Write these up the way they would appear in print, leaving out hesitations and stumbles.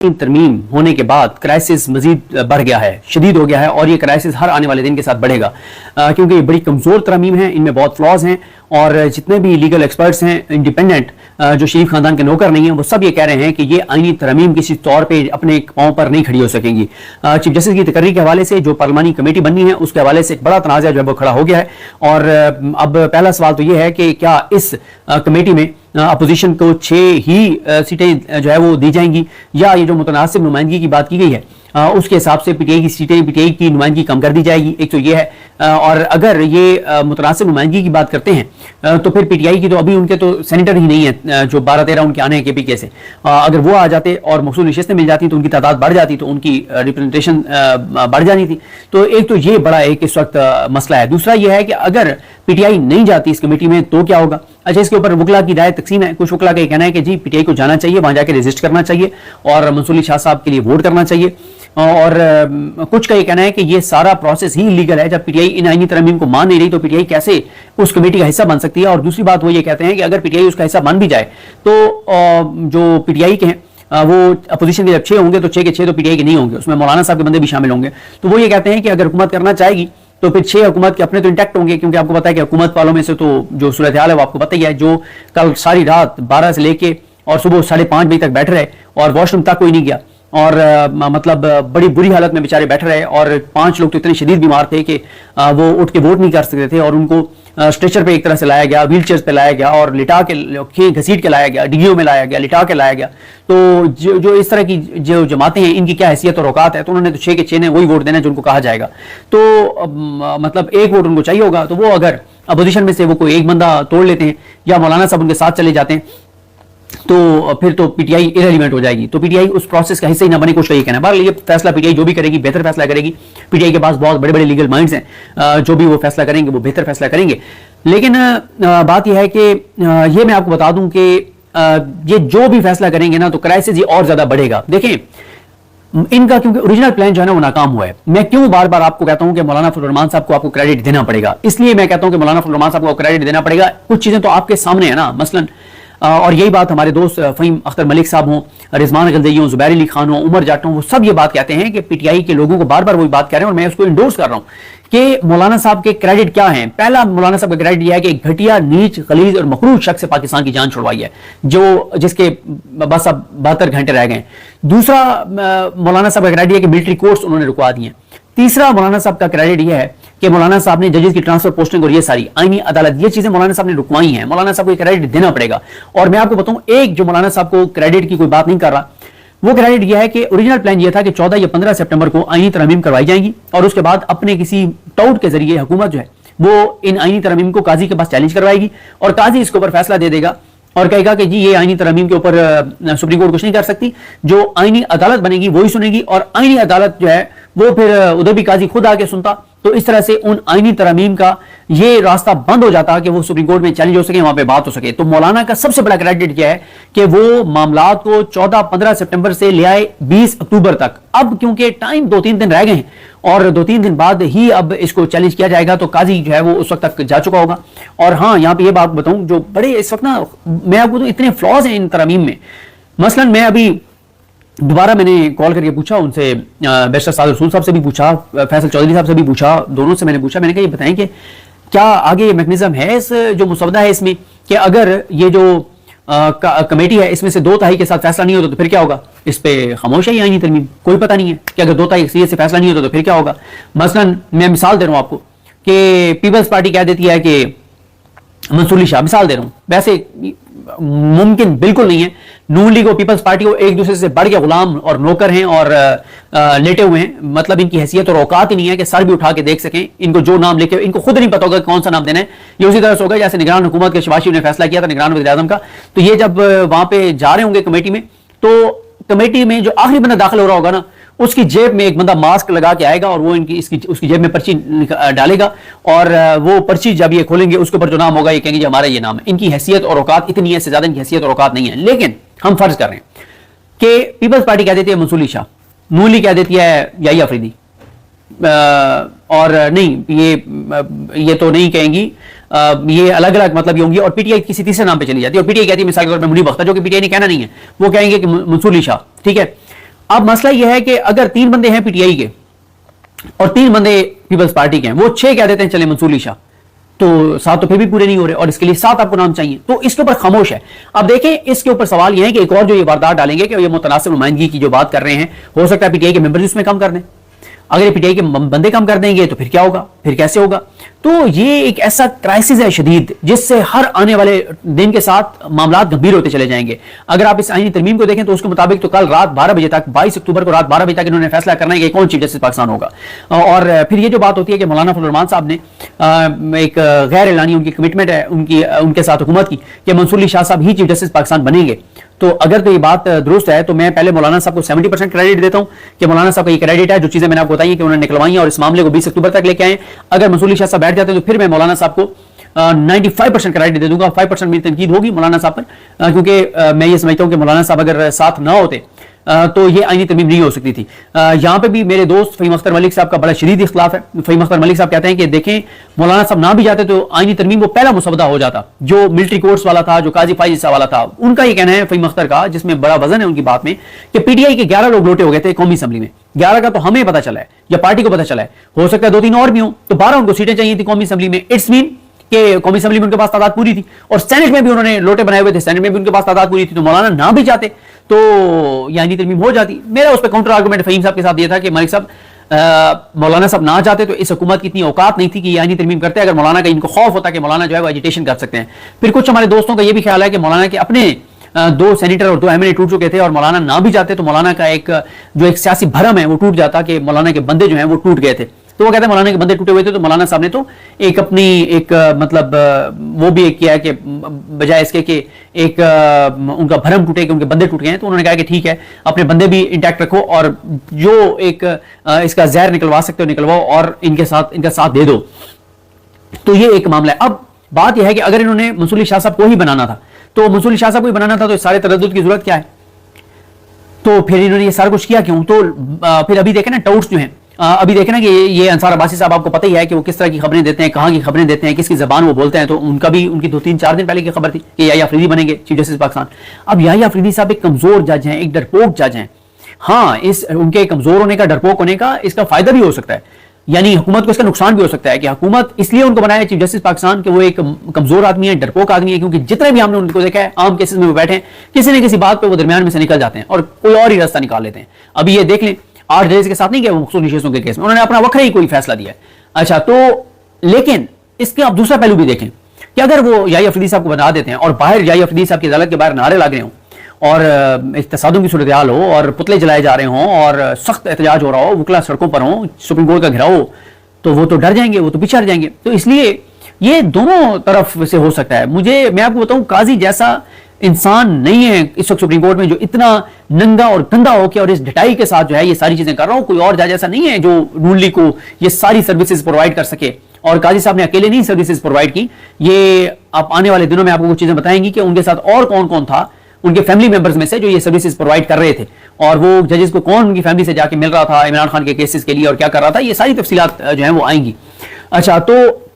तरमीम होने के बाद क्राइसिस मजीद बढ़ गया है, शदीद हो गया है और ये क्राइसिस हर आने वाले दिन के साथ बढ़ेगा क्योंकि ये बड़ी कमज़ोर तरमीम है, इनमें बहुत फ्लॉज हैं और जितने भी लीगल एक्सपर्ट्स हैं इंडिपेंडेंट जो शरीफ खानदान के नौकर नहीं हैं वो सब ये कह रहे हैं कि ये आईनी तरमीम किसी तौर पे अपने पाँव पर नहीं खड़ी हो सकेंगी। चीफ जस्टिस की तकरीर के हवाले से जो पार्लिमानी कमेटी बननी है उसके हवाले से एक बड़ा तनाज़ा जो है वो खड़ा हो गया है और अब पहला सवाल तो ये है कि क्या इस कमेटी में अपोजिशन को 6 ही सीटें जो है वो दी जाएंगी या ये जो मुतनासिब नुमाइंदगी की बात की गई है उसके हिसाब से पीटीआई की सीटें, पीटीआई की नुमाइंदगी कम कर दी जाएगी। एक तो ये है और अगर ये मुतनासिब नुमाइंदगी की बात करते हैं तो फिर पीटीआई की तो अभी उनके तो सेनेटर ही नहीं है जो 12-13 उनके आने हैं केपीके से, अगर वो आ जाते और मखसूस नशिस्तें मिल जाती तो उनकी तादाद बढ़ जाती तो उनकी रिप्रेजेंटेशन बढ़ जानी थी। तो एक तो ये बड़ा एक इस वक्त मसला है। दूसरा ये है कि अगर पीटीआई नहीं जाती इस कमेटी में तो क्या होगा। अच्छा, इसके ऊपर वकला की राय तकसीम है। कुछ वकला का कहना है कि जी पीटीआई को जाना चाहिए, वहां जाकर रजिस्ट करना चाहिए और मंसूर अली शाह साहब के लिए वोट करना चाहिए और कुछ का ये कहना है कि ये सारा प्रोसेस ही इलीगल है। जब पीटीआई इन आईनी तरमीम को मान नहीं रही तो पीटीआई कैसे उस कमेटी का हिस्सा बन सकती है। और दूसरी बात वो ये कहते हैं कि अगर पीटीआई उसका हिस्सा बन भी जाए तो जो पीटीआई के हैं वो अपोजिशन के जब 6 होंगे तो 6 के 6 तो पीटीआई के नहीं होंगे, उसमें मौलाना साहब के बंदे भी शामिल होंगे। तो वो ये कहते हैं कि अगर हुकूमत करना चाहेगी तो फिर 6 हुकूमत के अपने तो इंटैक्ट होंगे क्योंकि आपको पता है कि हुकूमत वालों में से तो जो सूरत हाल है वो आपको पता ही है, जो कल सारी रात 12 से लेके और सुबह 5:30 बजे तक बैठ रहे और वॉशरूम तक कोई नहीं गया और मतलब बड़ी बुरी हालत में बेचारे बैठ रहे और 5 लोग तो इतने शदीद बीमार थे कि वो उठ के वोट नहीं कर सकते थे और उनको स्ट्रेचर पे एक तरह से लाया गया, व्हील चेयर पे लाया गया और लिटा के घसीट के लाया गया, डिग्गियों में लाया गया, लिटा के लाया गया। तो जो इस तरह की जो जमातें हैं इनकी क्या हैसियत और औकात है, तो उन्होंने तो 6 के 6 ने वही वोट देना जो उनको कहा जाएगा। तो मतलब एक वोट उनको चाहिए होगा तो वो अगर अपोजिशन में से वो कोई एक बंदा तोड़ लेते हैं या मौलाना साहब उनके साथ चले जाते हैं तो फिर तो पीटीआई इरेलीवेंट हो जाएगी। तो पीटीआई उस प्रोसेस का हिस्सा ही ना बने, कुछ का ये कहना है। बहरहाल ये फैसला पीटीआई जो भी करेगी बेहतर फैसला करेगी। पीटीआई के पास बहुत बड़े बड़े लीगल माइंड्स हैं, जो भी वो फैसला करेंगे वो बेहतर फैसला करेंगे। लेकिन बात यह है कि ये मैं आपको बता दूं कि ये जो भी फैसला करेंगे ना तो क्राइसिस ये और ज्यादा बढ़ेगा। देखें इनका क्योंकि ओरिजिनल प्लान जो है ना वो नाकाम हुआ है। मैं क्यों बार बार आपको कहता हूं कि मौलाना फजल रहमान साहब को आपको क्रेडिट देना पड़ेगा, इसलिए मैं कहता हूं कि मौलाना फजल रहमान साहब को क्रेडिट देना पड़ेगा। कुछ चीजें तो आपके सामने है ना, मसलन और यही बात हमारे दोस्त फहीम अख्तर मलिक साहब हों, रिजवान गलदई हों, जुबैर अली खान हों, उमर जाट हों, वो सब ये बात कहते हैं कि पीटीआई के लोगों को बार बार वही बात कह रहे हैं और मैं उसको इंडोर्स कर रहा हूं कि मौलाना साहब के क्रेडिट क्या हैं। पहला मौलाना साहब का क्रेडिट यह है कि घटिया, नीच, गलीज और मखरूज शख्स से पाकिस्तान की जान छुड़वाई है जिसके बस अब 72 घंटे रह गए। दूसरा मौलाना साहब का क्रेडिट है कि मिलिट्री कोर्स उन्होंने रुकवा दिए। तीसरा मौलाना साहब का क्रेडिट यह है कि मौलाना साहब ने जजेस की ट्रांसफर पोस्टिंग और ये सारी आईनी अदालत ये चीजें मौलाना साहब ने रुकवाई हैं। मौलाना साहब को क्रेडिट देना पड़ेगा। और मैं आपको बताऊं एक जो मौलाना साहब को क्रेडिट की कोई बात नहीं कर रहा, वो क्रेडिट यह है कि ओरिजिनल प्लान यह था कि 14 या 15 सितंबर को आईनी तरमीम करवाई जाएंगी और उसके बाद अपने किसी टाउट के जरिए हुकूमत जो है वो इन आईनी तरमीम को काजी के पास चैलेंज करवाएगी और काजी इसके ऊपर फैसला दे देगा और कहेगा कि जी ये आईनी तरमीम के ऊपर सुप्रीम कोर्ट कुछ नहीं कर सकती। जो आईनी अदालत बनेगी वही सुनेगी और आईनी अदालत जो है वो फिर उधर भी काजी खुद आके सुनता। तो इस तरह से उन आईनी तरमीम का ये रास्ता बंद हो जाता कि वो सुप्रीम कोर्ट में चैलेंज हो सके, वहां पे बात हो सके। तो मौलाना का सबसे बड़ा क्रेडिट क्या है कि वो मामलात को 14-15 सितंबर से ले आए 20 अक्टूबर तक। अब क्योंकि टाइम 2-3 दिन रह गए हैं और 2-3 दिन बाद ही अब इसको चैलेंज किया जाएगा तो काजी जो है वो उस वक्त तक जा चुका होगा। और हाँ, यहाँ पे ये बात बताऊं जो बड़े इस वक्त ना मैं आपको तो इतने फ्लॉज हैं इन तरमीम में। मसलन मैं अभी दोबारा मैंने कॉल करके पूछा उनसे, बैरिस्टर सादर रसूल साहब से भी पूछा, फैसल चौधरी साहब से भी पूछा, दोनों से मैंने पूछा। मैंने कहा ये बताएं कि क्या आगे ये मैकेनिज्म है इस जो मुसवदा है इसमें कि अगर ये जो कमेटी है इसमें से 2/3 के साथ फैसला नहीं होता तो फिर क्या होगा। इस पे खामोश है आईनी तरमीम, कोई पता नहीं है कि अगर 2/3 से फैसला नहीं होता तो फिर क्या होगा। मसलन मैं मिसाल दे रहा हूं आपको कि पीपल्स पार्टी कह देती है कि मंसूर अली शाह, मिसाल दे रहा हूं, वैसे मुमकिन बिल्कुल नहीं है। नून लीग और पीपल्स पार्टी को एक दूसरे से बढ़ के गुलाम और नौकर हैं और लेटे हुए हैं। मतलब इनकी हैसियत और औकात ही नहीं है कि सर भी उठा के देख सकें। इनको जो नाम लेके इनको खुद नहीं पता होगा कौन सा नाम देना है। ये उसी तरह से होगा जैसे निगरान हुकूमत के शहबाज शरीफ ने फैसला किया था, निगरान वज़ीर आज़म का। तो ये जब वहां पे जा रहे होंगे कमेटी में तो कमेटी में जो आखिरी बंदा दाखिल हो रहा होगा ना उसकी जेब में एक बंदा मास्क लगा के आएगा और वो उसकी जेब में पर्ची डालेगा और वो पर्ची जब ये खोलेंगे उसके ऊपर जो नाम होगा ये कहेंगे जी हमारा ये नाम है। इनकी हैसियत और औकात इतनी है, इससे ज्यादा इनकी हैसियत और औकात नहीं है। लेकिन हम फर्ज कर रहे हैं कि पीपल्स पार्टी कह देती है मंसूर अली शाह, नून लीग कह देती है याहिया अफरीदी और नहीं ये तो नहीं कहेंगी, ये अलग अलग मतलब ये होंगी और पीटीआई किसी तीसरे नाम पे चली जाती है और पीटीआई कहती है मिसाल के तौर पे मुनीब अख्तर, जो कि पीटीआई ने कहना नहीं है, वो कहेंगे कि मंसूर अली शाह, ठीक है। अब मसला यह है कि अगर 3 बंदे हैं पीटीआई के और 3 बंदे पीपल्स पार्टी के हैं, वो 6 कह देते हैं चले मंसूर अली शाह, तो 7 तो फिर भी पूरे नहीं हो रहे और इसके लिए 7 आपको नाम चाहिए, तो इसके ऊपर खामोश है। अब देखें इसके ऊपर सवाल यह है कि एक और जो ये वारदात डालेंगे कि ये मुतनासिब नुमाइंदगी की जो बात कर रहे हैं, हो सकता है पीटीआई के मेंबर्स इसमें कम कर दें। अगर ये पीटीआई के बंदे कम कर देंगे तो फिर क्या होगा, फिर कैसे होगा? तो ये एक ऐसा क्राइसिस है शदीद, जिससे हर आने वाले दिन के साथ मामला गंभीर होते चले जाएंगे। अगर आप इस आईनी तरमीम को देखें तो उसके मुताबिक तो कल रात 12 बजे तक, 22 अक्टूबर को रात 12 बजे तक इन्होंने फैसला करना है कि कौन चीफ जस्टिस पाकिस्तान होगा। और फिर ये जो बात होती है कि मौलाना फजल रहमान साहब ने एक गैर एलानी उनकी कमिटमेंट है उनके साथ हुकूमत की कि मंसूर अली शाह साहब ही चीफ जस्टिस पाकिस्तान बनेंगे। तो अगर तो ये बात दुरुस्त है तो मैं पहले मौलाना साहब को 70% क्रेडिट देता हूं कि मौलाना साहब का ये क्रेडिट है, जो चीजें मैंने आपको बताई कि उन्होंने निकलवाई और इस मामले को 20 अक्टूबर तक लेके आए। अगर मंसूर अली शाह साहब बैठ जाते हैं तो फिर मैं मौलाना साहब को 95% क्रेडिट दे दूंगा, 5% मेरी तनकीद होगी मौलाना साहब पर, क्योंकि मैं ये समझता हूं कि मौलाना साहब अगर साथ ना होते तो ये आईनी तरमीम नहीं हो सकती थी। यहाँ पे भी मेरे दोस्त फहीम अख्तर मलिक साहब का बड़ा शदीद इख्तिलाफ है। फहीम अख्तर मलिक साहब कहते हैं कि देखें मौलाना साहब ना भी जाते तो आईनी तरमीम वो पहला मुसवदा हो जाता, जो मिलिट्री कोर्ट्स वाला था, जो काजी फाइज वाला था। उनका ये कहना है फहीम अख्तर का, जिसमें बड़ा वजन है उनकी बात में, कि पीटीआई के 11 लोग लोटे हो गए थे कौमी असेंबली में। 11 का तो हमें पता चला है या पार्टी को पता चला है, हो सकता है 2-3 और भी हो, तो 12 उनको सीटें चाहिए थी कौमी असेंबली में। इट्स मीन कि कौमी असेंबली में उनके पास तादाद पूरी थी और सेनेट में भी उन्होंने लोटे बनाए हुए थे, सेनेट में भी उनके पास तादाद पूरी थी। तो मौलाना ना भी चाहते तो यानी तरमीम हो जाती। मेरा उस पर काउंटर आर्गुमेंट फहीम साहब के साथ ये था कि मलिक साहब मौलाना साहब ना चाहते तो इस हुकूमत की इतनी औकात नहीं थी कि यानी तरमीम करते। अगर मौलाना का इनको खौफ होता कि मौलाना जो है वो एजिटेशन कर सकते हैं। फिर कुछ हमारे दोस्तों का ये भी ख्याल है कि मौलाना के अपने 2 सेनेटर और 2 एमएलए टूट चुके थे और मौलाना ना भी जाते तो मौलाना का एक सियासी भरम है वो टूट जाता, कि मौलाना के बंदे जो हैं वो टूट गए थे। तो वो कहते हैं मौलाना के बंदे टूटे हुए थे, तो मौलाना साहब ने तो एक अपनी एक मतलब वो भी एक किया है कि बजाय इसके कि एक उनका भरम टूटे कि उनके बंदे टूट गए हैं, तो उन्होंने कहा कि ठीक है अपने बंदे भी इंटैक्ट रखो और जो एक इसका जहर निकलवा सकते हो निकलवाओ और इनका साथ दे दो। तो ये एक मामला है। अब बात यह है कि अगर इन्होंने मंसूर अली शाह साहब को ही बनाना था तो मंसूर अली शाह साहब को ही बनाना था, तो सारे तरद्दुद की जरूरत क्या है? तो फिर इन्होंने ये सारा कुछ किया क्यों? तो फिर अभी देखें ना टाउट्स जो हैं, अभी देखें ना कि ये अंसार अब्बासी साहब आपको पता ही है कि वो किस तरह की खबरें देते हैं, कहाँ की खबरें देते हैं, किसकी जबान वो बोलते हैं। तो उनका भी उनकी 2-3-4 दिन पहले की खबर थी कि याह्या अफरीदी बनेंगे चीफ जस्टिस पाकिस्तान। अब याह्या अफरीदी साहब एक कमजोर जज हैं, एक डरपोक जज हैं। हाँ, इस उनके कमजोर होने का, डरपोक होने का इसका फायदा भी हो सकता है, यानी हुकूमत को इसका नुकसान भी हो सकता है कि हुकूमत इसलिए उनको बनाया चीफ जस्टिस पाकिस्तान कि वो एक कमजोर आदमी है, डरपोक आदमी है। क्योंकि जितने भी हमने उनको देखा है आम केसेस में वो बैठे हैं, किसी न किसी बात पे वो दरमियान में से निकल जाते हैं और कोई और ही रास्ता निकाल लेते हैं। अभी ये देख लें 8 जजेस के साथ नहीं गया वो मखसूस नशिस्तों के केस में, उन्होंने अपना वक्र ही कोई फैसला दिया है। अच्छा, तो लेकिन इसके आप दूसरा पहलू भी देखें कि अगर वो याह्या अफरीदी साहब को बना देते हैं और बाहर याह्या अफरीदी साहब की अदालत के बाहर नारे लग रहे हों और एक तसादुम की सूरत हाल हो और पुतले जलाए जा रहे हों और सख्त एहतजाज हो रहा हो, वकला सड़कों पर हों, सुप्रीम कोर्ट का घेराव हो, तो वो तो डर जाएंगे, वो तो पीछे हट जाएंगे। तो इसलिए ये दोनों तरफ से हो सकता है। मैं आपको बताऊं, काजी जैसा इंसान नहीं है इस वक्त सुप्रीम कोर्ट में जो इतना नंगा और गंदा हो के और इस ढटाई के साथ जो है ये सारी चीजें कर रहा हूं। कोई और जज ऐसा नहीं है जो नून लीग को ये सारी सर्विसेज प्रोवाइड कर सके, और काजी साहब ने अकेले नहीं सर्विसेज प्रोवाइड की। ये आप आने वाले दिनों में आपको कुछ चीजें बताएंगी कि उनके साथ और कौन कौन था उनके फैमिली मेंबर्स में से जो ये सर्विसेज प्रोवाइड कर रहे थे, और वो जजेस को कौन उनकी फैमिली से जाके मिल रहा था इमरान खान के केसेस के लिए और क्या कर रहा था, ये सारी तफसीलात जो है वो आएंगी। अच्छा, तो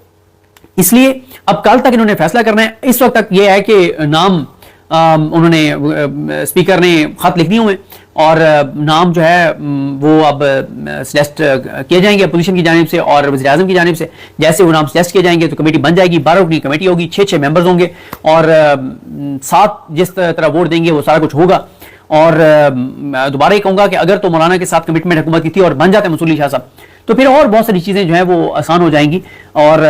इसलिए अब कल तक इन्होंने फैसला करना है। इस वक्त तक ये है कि नाम उन्होंने स्पीकर ने खत लिख दिए हुए और नाम जो है वो अब सजेस्ट किए जाएंगे अपोजिशन की जानिब से और वज़ीर आज़म की जानिब से। जैसे वो नाम सजेस्ट किए जाएंगे तो कमेटी बन जाएगी, 12 रुकनी कमेटी होगी, 6 मेंबर्स होंगे और 7 जिस तरह वोट देंगे वो सारा कुछ होगा। और दोबारा ये कहूँगा कि अगर तो मौलाना के साथ कमिटमेंट हुकूमत की थी और बन जाते मंसूर अली शाह साहब तो फिर और बहुत सारी चीज़ें जो है वो आसान हो जाएंगी और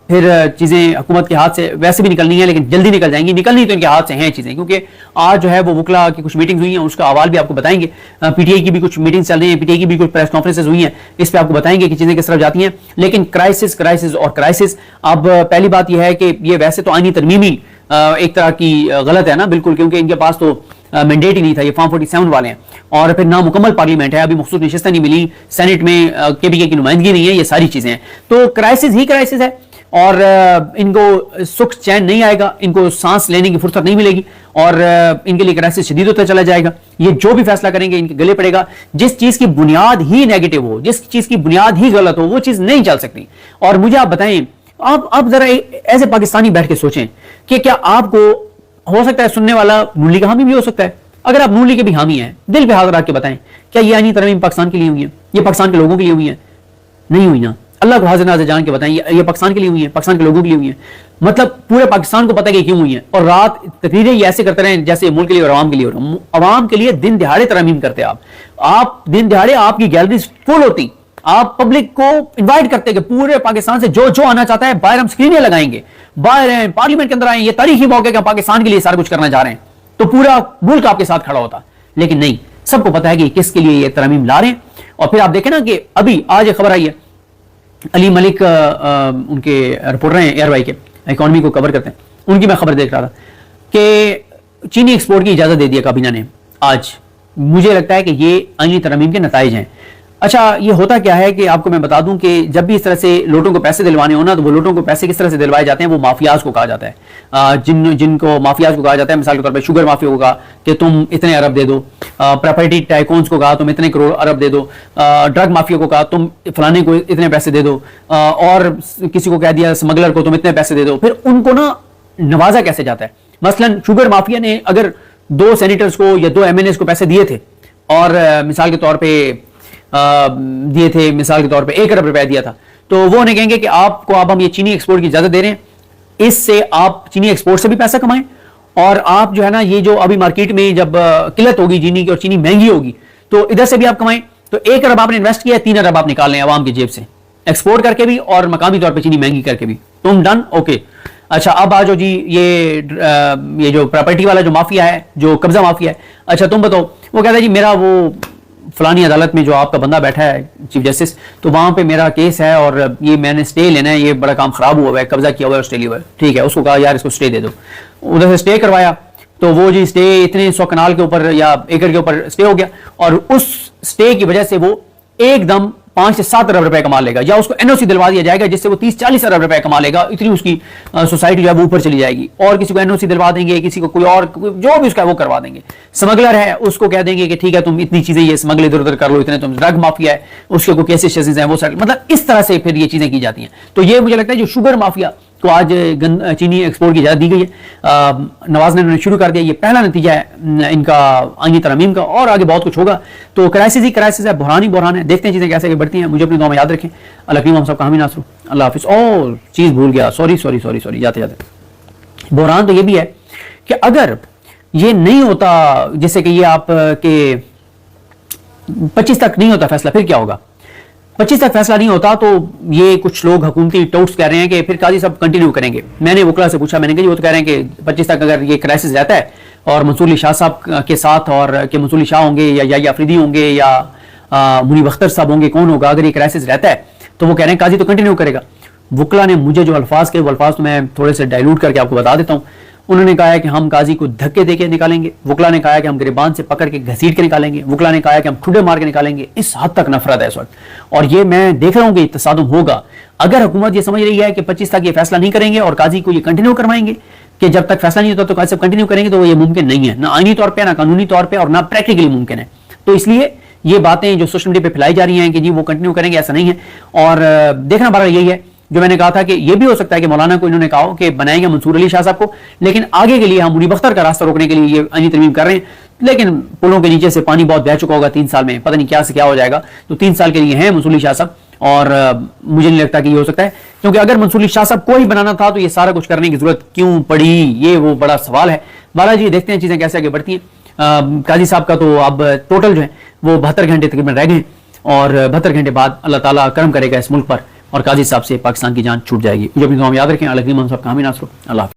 फिर चीज़ें हुकूमत के हाथ से वैसे भी निकलनी है, लेकिन जल्दी निकल जाएंगी। निकलनी तो इनके हाथ से हैं चीज़ें, क्योंकि आज जो है वो वकला की कुछ मीटिंग्स हुई हैं, उसका अहवाल भी आपको बताएंगे। पीटीआई की भी कुछ मीटिंग्स चल रही हैं, पीटीआई की भी कुछ प्रेस कॉन्फ्रेंसेज हुई हैं, इस पर आपको बताएंगे कि चीज़ें किस तरफ जाती हैं। लेकिन क्राइसिस क्राइसिस और क्राइसिस। अब पहली बात यह है कि ये वैसे तो आईनी तरमीमी एक तरह की गलत है ना बिल्कुल, क्योंकि इनके पास तो मैंडेट ही नहीं था, ये फॉर्म 47 वाले हैं और फिर नामुकम्मल पार्लियामेंट है, अभी मखसूस नशिस्तें नहीं मिली, सेनेट में केपीके की नुमाइंदगी नहीं है, ये सारी चीजें हैं। तो क्राइसिस ही क्राइसिस है और इनको सुख चैन नहीं आएगा, इनको सांस लेने की फुर्सत नहीं मिलेगी और इनके लिए क्राइसिस शदीद होता चला जाएगा। ये जो भी फैसला करेंगे इनके गले पड़ेगा। जिस चीज की बुनियाद ही नेगेटिव हो, जिस चीज की बुनियाद ही गलत हो, वो चीज नहीं चल सकती। और मुझे आप बताएं, आप जरा ऐसे पाकिस्तानी बैठ के सोचें कि क्या आपको हो सकता है सुनने वाला नून लीग हामी भी हो सकता है, اگر آپ نون لیگ کے بھی حامی ہیں, دل پہ ہاتھ رکھ کے بتائیں کیا یہ آئینی ترمیم پاکستان کے لیے ہوئی ہے؟ یہ پاکستان کے لوگوں کے لیے ہوئی ہے؟ نہیں ہوئی نا. اللہ کو حاضر ناظر جان کے بتائیں یہ پاکستان کے لیے ہوئی ہیں, پاکستان کے لوگوں کے لیے ہوئی ہیں؟ مطلب پورے پاکستان کو پتہ ہے کہ کیوں ہوئی ہیں, اور رات تقریریں یہ ایسے کرتے رہے جیسے ملک کے لیے اور عوام کے لیے. عوام کے لیے دن دہاڑے ترمیم کرتے آپ دن دہاڑے آپ کی گیلریز فل ہوتی, آپ پبلک کو انوائٹ کرتے کہ پورے پاکستان سے جو آنا چاہتا ہے, باہر ہم اسکرینیں لگائیں گے, باہر ہیں پارلیمنٹ کے اندر آئیں, یہ تاریخی موقع کہ ہم پاکستان کے لیے سارا کچھ کرنا چاہ رہے ہیں, تو پورا ملک آپ کے ساتھ کھڑا ہوتا. لیکن نہیں, سب کو پتا ہے کہ کس کے لیے یہ ترمیم لا رہے ہیں. اور پھر آپ دیکھیں نا کہ ابھی آج ایک خبر آئی ہے, علی ملک ان کے رپورٹر ہیں ایئر وائی کے, اکانومی کو کور کرتے ہیں, ان کی میں خبر دیکھ رہا تھا کہ چینی ایکسپورٹ کی اجازت دے دیا کابینہ نے آج. مجھے لگتا ہے کہ یہ آئینی ترمیم کے نتائج ہیں. اچھا, یہ ہوتا کیا ہے کہ آپ کو میں بتا دوں کہ جب بھی اس طرح سے لوٹوں کو پیسے دلوانے ہونا, تو وہ لوٹوں کو پیسے کس طرح سے دلوائے جاتے ہیں, وہ مافیاز کو کہا جاتا ہے. جن کو مافیاز کو کہا جاتا ہے, مثال کے طور پہ شوگر مافیا کو کہا کہ تم اتنے ارب دے دو, پراپرٹی ٹائکونز کو کہا تم اتنے کروڑ ارب دے دو, ڈرگ مافیا کو کہا تم فلانے کو اتنے پیسے دے دو, اور کسی کو کہہ دیا اسمگلر کو تم اتنے پیسے دے دو. پھر ان کو نا نوازا کیسے جاتا ہے. مثلا شوگر مافیا نے اگر 2 سینیٹرز کو یا 2 MNAs کو پیسے دیے تھے, اور مثال کے طور پہ دیے تھے, مثال کے طور پہ 1 ارب روپے دیا تھا, تو وہ انہیں کہیں گے کہ آپ کو اب ہم یہ چینی ایکسپورٹ کی اجازت دے رہے ہیں, اس سے آپ چینی ایکسپورٹ سے بھی پیسہ کمائیں, اور آپ جو ہے نا یہ جو ابھی مارکیٹ میں جب قلت ہوگی چینی کی اور چینی مہنگی ہوگی تو ادھر سے بھی آپ کمائیں. تو 1 ارب آپ نے انویسٹ کیا, 3 ارب آپ نکال لیں عوام کی جیب سے, ایکسپورٹ کر کے بھی اور مقامی طور پہ چینی مہنگی کر کے بھی. تم ڈن, اوکے. اچھا, اب آ جاؤ جی یہ جو پراپرٹی والا جو مافیا ہے, جو قبضہ مافیا ہے, اچھا تم بتاؤ, وہ کہتا ہے جی میرا وہ فلانی عدالت میں جو آپ کا بندہ بیٹھا ہے چیف جسٹس, تو وہاں پہ میرا کیس ہے اور یہ میں نے سٹے لینا ہے, یہ بڑا کام خراب ہوا ہے, قبضہ کیا ہوا ہے اور سٹے لیا ہوا ہے. ٹھیک ہے, اس کو کہا یار اس کو سٹے دے دو, ادھر سے سٹے کروایا, تو وہ جی سٹے اتنے 100 کنال کے اوپر یا ایکڑ کے اوپر سٹے ہو گیا, اور اس سٹے کی وجہ سے وہ ایک دم 5 سے 7 ارب روپے کما لے گا, یا اس کو NOC دلوا دیا جائے گا جس سے وہ 30-40 ارب روپے کما لے گا. اتنی اس کی سوسائٹی جو ہے وہ اوپر چلی جائے گی, اور کسی کو NOC دلوا دیں گے, کسی کو کوئی اور جو بھی اس کا ہے وہ کروا دیں گے. اسمگلر ہے اس کو کہہ دیں گے کہ ٹھیک ہے تم اتنی چیزیں یہ اسمگل ادھر ادھر کر لو, اتنے تم. ڈرگ مافیا ہے اس کے کوئی کیسز شیسز ہیں وہ سیٹل, مطلب اس طرح سے پھر یہ چیزیں کی جاتی ہیں. تو یہ مجھے لگتا ہے جو شوگر مافیا کو آج چینی ایکسپورٹ کی اجازت دی گئی ہے, نواز نے انہوں نے شروع کر دیا, یہ پہلا نتیجہ ہے ان کا آئینی ترمیم کا, اور آگے بہت کچھ ہوگا. تو کرائسس ہی کرائسس ہے, بحران ہی بحران ہے. دیکھتے ہیں چیزیں کیسے بڑھتی ہیں. مجھے اپنی دعا میں یاد رکھیں. اللہ کریم ہم سب کا حامی ناصر. اللہ حافظ. اور چیز بھول گیا, سوری جاتے بحران تو یہ بھی ہے کہ اگر یہ نہیں ہوتا, جیسے کہ یہ آپ کے 25 تک نہیں ہوتا فیصلہ, پھر کیا ہوگا؟ 25 تک فیصلہ نہیں ہوتا تو یہ کچھ لوگ حکومتی ٹوٹس کہہ رہے ہیں کہ پھر قاضی صاحب کنٹینیو کریں گے. میں نے وکلا سے پوچھا, میں نے کہا وہ تو کہہ رہے ہیں کہ 25 تک اگر یہ کرائسس رہتا ہے اور منصور علی شاہ صاحب کے ساتھ, اور کہ منصور علی شاہ ہوں گے یا افریدی ہوں گے یا منیب اختر صاحب ہوں گے, کون ہوگا, اگر یہ کرائسس رہتا ہے تو وہ کہہ رہے ہیں قاضی تو کنٹینیو کرے گا. وکلا نے مجھے جو الفاظ کہے وہ الفاظ تو میں تھوڑے سے ڈائلوٹ کر کے آپ کو بتا دیتا ہوں. انہوں نے کہا ہے کہ ہم قاضی کو دھکے دے کے نکالیں گے. وکلا نے کہا ہے کہ ہم گریبان سے پکڑ کے گھسیٹ کے نکالیں گے. وکلا نے کہا ہے کہ ہم ٹھڈے مار کے نکالیں گے. اس حد تک نفرت ہے اس وقت, اور یہ میں دیکھ رہا ہوں کہ یہ تصادم ہوگا. اگر حکومت یہ سمجھ رہی ہے کہ 25 تک یہ فیصلہ نہیں کریں گے اور قاضی کو یہ کنٹینیو کروائیں گے کہ جب تک فیصلہ نہیں ہوتا تو قاضی صاحب کنٹینیو کریں گے, تو یہ ممکن نہیں ہے, نہ آئینی طور پہ, نہ قانونی طور پہ, اور نہ پریکٹیکلی ممکن ہے. تو اس لیے یہ باتیں جو سوشل میڈیا پہ پھیلائی جا رہی ہیں کہ جی وہ کنٹینیو کریں گے, ایسا نہیں ہے. اور دیکھنا بڑا یہی ہے جو میں نے کہا تھا کہ یہ بھی ہو سکتا ہے کہ مولانا کو انہوں نے کہا کہ بنائیں گے منصور علی شاہ صاحب کو, لیکن آگے کے لیے ہم منیب اختر کا راستہ روکنے کے لیے یہ آئینی ترمیم کر رہے ہیں. لیکن پلوں کے نیچے سے پانی بہت بہ چکا ہوگا 3 سال میں, پتہ نہیں کیا سے کیا ہو جائے گا. تو 3 سال کے لیے ہیں منصور علی شاہ صاحب, اور مجھے نہیں لگتا کہ یہ ہو سکتا ہے, کیونکہ اگر منصور علی شاہ صاحب کو ہی بنانا تھا تو یہ سارا کچھ کرنے کی ضرورت کیوں پڑی, یہ وہ بڑا سوال ہے. بالا جی دیکھتے ہیں چیزیں کیسے آگے بڑھتی ہیں. قاضی صاحب کا تو اب ٹوٹل جو ہے وہ 72 گھنٹے تقریباً رہ گئے, اور 72 گھنٹے بعد اللہ تعالیٰ کرم کرے گا اس ملک پر, اور قاضی صاحب سے پاکستان کی جان چھوٹ جائے گی. مجھے اپنی دعا میں یاد رکھیں. اللہ کریم ہم سب کا حامی ناصر. اللہ حافظ.